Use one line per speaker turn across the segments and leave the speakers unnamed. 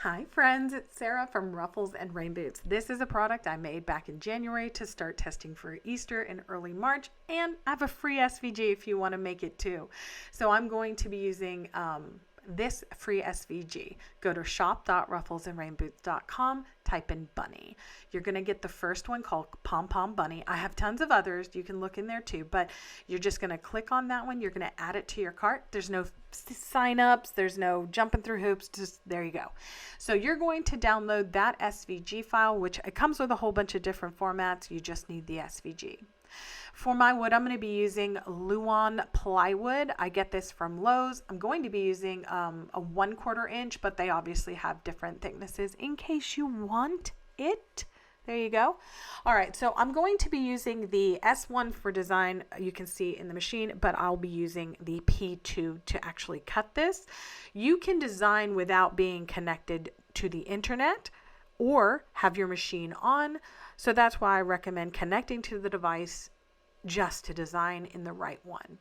Hi friends, it's Sarah from Ruffles and Rain Boots. This is a product I made back in January to start testing for Easter in early March, and I have a free SVG if you want to make it too. So I'm going to be using this free SVG. Go to shop.rufflesandrainboots.com, type in bunny. You're going to get the first one called Pom Pom Bunny. I have tons of others. You can look in there too, but you're just going to click on that one. You're going to add it to your cart. There's no sign-ups. There's no jumping through hoops. Just there you go. So you're going to download that SVG file, which it comes with a whole bunch of different formats. You just need the SVG. For my wood, I'm going to be using Luan plywood. I get this from Lowe's. I'm going to be using a 1/4 inch, but they obviously have different thicknesses in case you want it. There you go. All right, so I'm going to be using the S1 for design, you can see in the machine, but I'll be using the P2 to actually cut this. You can design without being connected to the internet or have your machine on. So that's why I recommend connecting to the device just to design in the right one.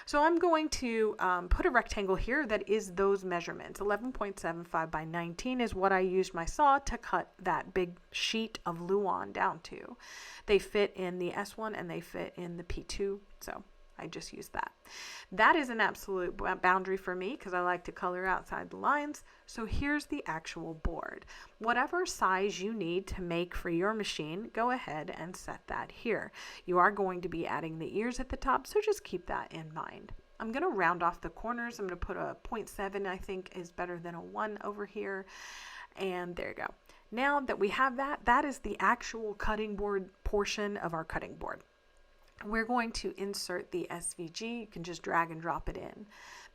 So I'm going to put a rectangle here that is those measurements. 11.75 by 19 is what I used my saw to cut that big sheet of Luan down to. They fit in the S1 and they fit in the P2, so I just used that. That is an absolute boundary for me because I like to color outside the lines. So here's the actual board. Whatever size you need to make for your machine, go ahead and set that here. You are going to be adding the ears at the top, so just keep that in mind. I'm going to round off the corners. I'm going to put a 0.7, I think is better than a 1 over here. And there you go. Now that we have that, that is the actual cutting board portion of our cutting board. We're going to insert the SVG. You can just drag and drop it in.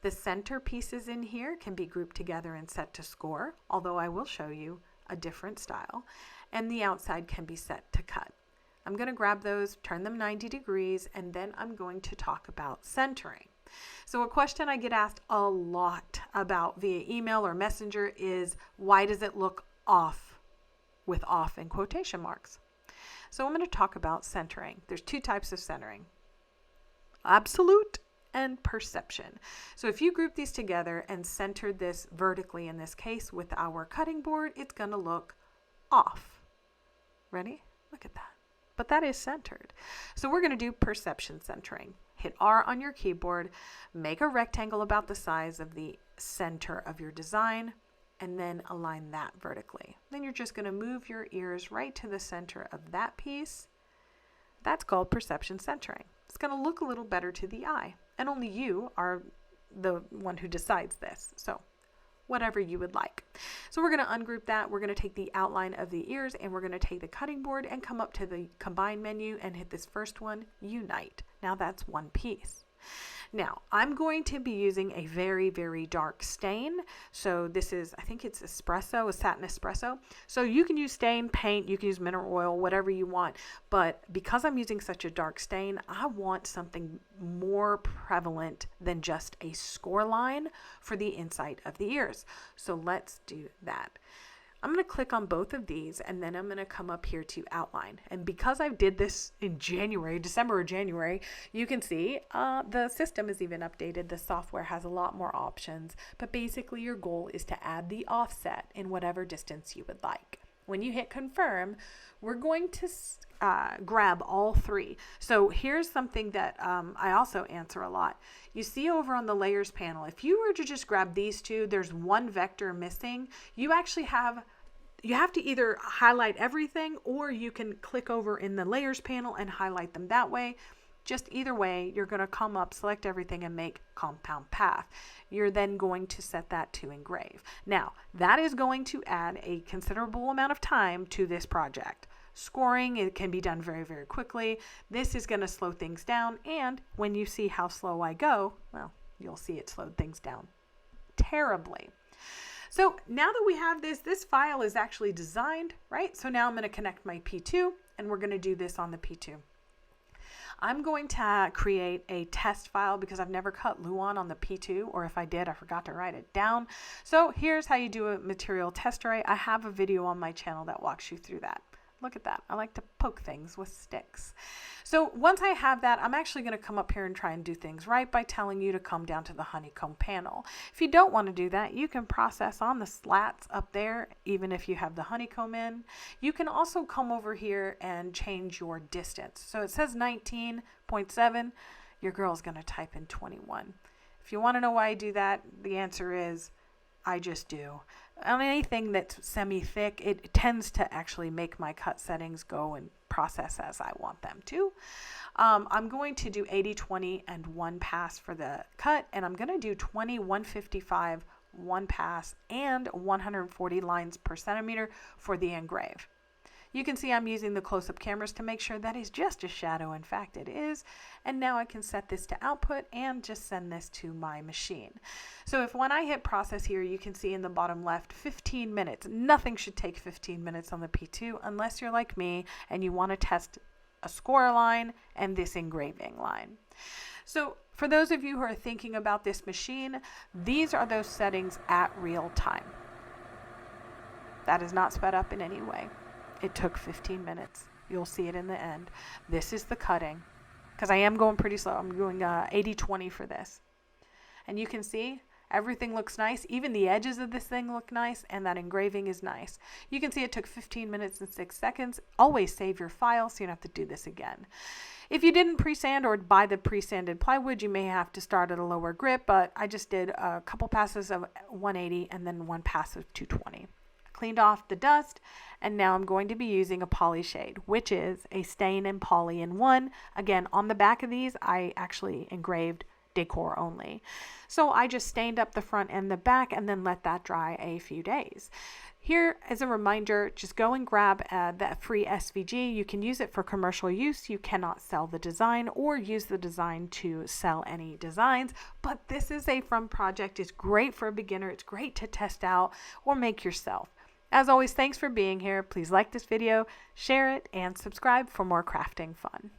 The center pieces in here can be grouped together and set to score, although I will show you a different style. And the outside can be set to cut. I'm going to grab those, turn them 90 degrees, and then I'm going to talk about centering. So a question I get asked a lot about via email or messenger is, why does it look off, with off in quotation marks? So I'm going to talk about centering. There's two types of centering, absolute and perception. So if you group these together and center this vertically in this case with our cutting board, it's going to look off. Ready? Look at that. But that is centered. So we're going to do perception centering. Hit R on your keyboard, make a rectangle about the size of the center of your design, and then align that vertically. Then you're just going to move your ears right to the center of that piece. That's called perception centering. It's going to look a little better to the eye, and only you are the one who decides this. So whatever you would like. So we're going to ungroup that. We're going to take the outline of the ears and we're going to take the cutting board and come up to the combine menu and hit this first one, unite. Now that's one piece. Now, I'm going to be using a very, very dark stain. So this is, I think it's espresso, a satin espresso. So you can use stain, paint, you can use mineral oil, whatever you want. But because I'm using such a dark stain, I want something more prevalent than just a score line for the inside of the ears. So let's do that. I'm going to click on both of these and then I'm going to come up here to outline. And because I did this in January, December or January, you can see the system is even updated. The software has a lot more options, but basically your goal is to add the offset in whatever distance you would like. When you hit confirm, we're going to grab all three. So here's something that I also answer a lot. You see over on the layers panel, if you were to just grab these two, there's one vector missing. You actually have to either highlight everything or you can click over in the layers panel and highlight them that way. Just either way, you're going to come up, select everything and make compound path. You're then going to set that to engrave. Now, that is going to add a considerable amount of time to this project. Scoring, it can be done very, very quickly. This is going to slow things down. And when you see how slow I go, well, you'll see it slowed things down terribly. So now that we have this file is actually designed, right? So now I'm going to connect my P2 and we're going to do this on the P2. I'm going to create a test file because I've never cut Luan on the P2, or if I did, I forgot to write it down. So here's how you do a material test array. I have a video on my channel that walks you through that. Look at that. I like to poke things with sticks. So once I have that, I'm actually going to come up here and try and do things right by telling you to come down to the honeycomb panel. If you don't want to do that, you can process on the slats up there, even if you have the honeycomb in. You can also come over here and change your distance. So it says 19.7. Your girl's going to type in 21. If you want to know why I do that, the answer is I just do. On anything that's semi-thick, it tends to actually make my cut settings go and process as I want them to. I'm going to do 80-20 and 1 pass for the cut, and I'm going to do 20-155 1 pass and 140 lines per centimeter for the engrave. You can see I'm using the close-up cameras to make sure that is just a shadow. In fact, it is. And now I can set this to output and just send this to my machine. So if when I hit process here, you can see in the bottom left, 15 minutes. Nothing should take 15 minutes on the P2 unless you're like me and you want to test a score line and this engraving line. So for those of you who are thinking about this machine, these are those settings at real time. That is not sped up in any way. It took 15 minutes. You'll see it in the end. This is the cutting, because I am going pretty slow. I'm doing 80-20 for this. And you can see everything looks nice. Even the edges of this thing look nice, and that engraving is nice. You can see it took 15 minutes and 6 seconds. Always save your file so you don't have to do this again. If you didn't pre-sand or buy the pre-sanded plywood, you may have to start at a lower grip, but I just did a couple passes of 180 and then 1 pass of 220. Cleaned off the dust, and now I'm going to be using a poly shade, which is a stain and poly in one. Again, on the back of these, I actually engraved decor only. So I just stained up the front and the back and then let that dry a few days. Here, as a reminder, just go and grab that free SVG. You can use it for commercial use. You cannot sell the design or use the design to sell any designs, but this is a fun project. It's great for a beginner. It's great to test out or make yourself. As always, thanks for being here. Please like this video, share it, and subscribe for more crafting fun.